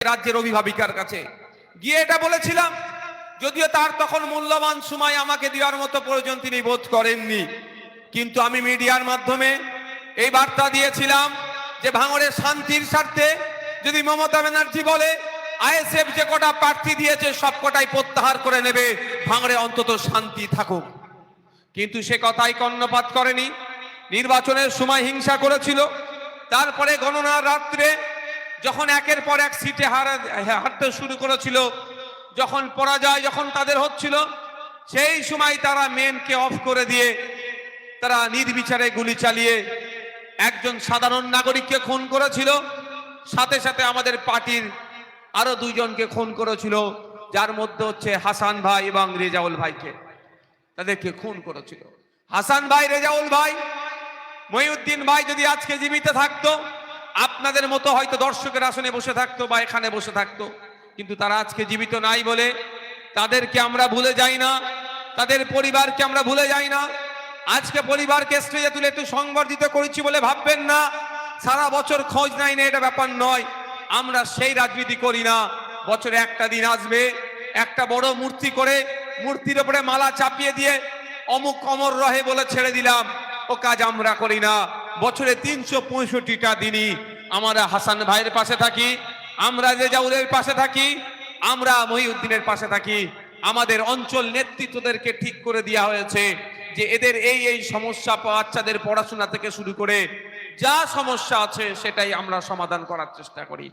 রাজ্যের অভিভাবিকার কাছে গিয়ে এটা বলেছিলাম, যদিও তার তখন মূল্যবান সময় আমাকে দেওয়ার মতো প্রয়োজন তিনি বোধ করেননি, কিন্তু আমি মিডিয়ার মাধ্যমে এই বার্তা দিয়েছিলাম যে ভাঙড়ের শান্তির স্বার্থে যদি মমতা ব্যানার্জি বলে আইএসএফ যে কটা প্রার্থী দিয়েছে সব কটাই প্রত্যাহার করে নেবে, ভাঙড়ে অন্তত শান্তি থাকুক। কিন্তু সে কথাই কর্ণপাত করেনি। নির্বাচনের সময় হিংসা করেছিল, তারপরে গণনার রাত্রে যখন একের পর এক সিটে হারতে শুরু করেছিল, যখন পরাজয় যখন তাদের হচ্ছিল, সেই সময় তারা মেনকে অফ করে দিয়ে তারা নির্বিচারে গুলি চালিয়ে একজন সাধারণ নাগরিককে খুন করেছিল, সাথে সাথে আমাদের পার্টির আরো দুইজনকে খুন করেছিল, যার মধ্যে হচ্ছে হাসান ভাই এবং রেজাউল ভাইকে তাদেরকে খুন করেছিল। হাসান ভাই, রেজাউল ভাই, মহিউদ্দিন ভাই যদি আজকে জীবিত থাকতো আপনাদের মতো হয়তো দর্শকের আসনে বসে থাকতো বা এখানে বসে থাকতো, কিন্তু তারা আজকে জীবিত নাই বলে তাদেরকে আমরা ভুলে যাই না, তাদের পরিবারকে আমরা ভুলে যাই না। আজকে পরিবারকে স্টেজে তুলে একটু সংবর্ধিত করেছি বলে ভাববেন না সারা বছর খোঁজ নাই না, এটা ব্যাপার নয়। আমরা সেই রাজনীতি করি না। বছরে একটা দিন আসবে, একটা বড় মূর্তি করে মূর্তির উপরে মালা চাপিয়ে দিয়ে অমুক অমর রহে বলে ছেড়ে দিলাম, ও কাজ আমরা করি না। বছরে 365টা দিনই আমরা হাসান ভাইয়ের পাশে থাকি, আমরা রেজাউলের পাশে থাকি, আমরা মহিউদ্দিনের পাশে থাকি। আমাদের অঞ্চল নেতৃত্বদেরকে ঠিক করে দেওয়া হয়েছে যে এদের এই সমস্যা, বাচ্চাদের পড়াশোনা থেকে শুরু করে যা সমস্যা আছে সেটাই আমরা সমাধান করার চেষ্টা করি।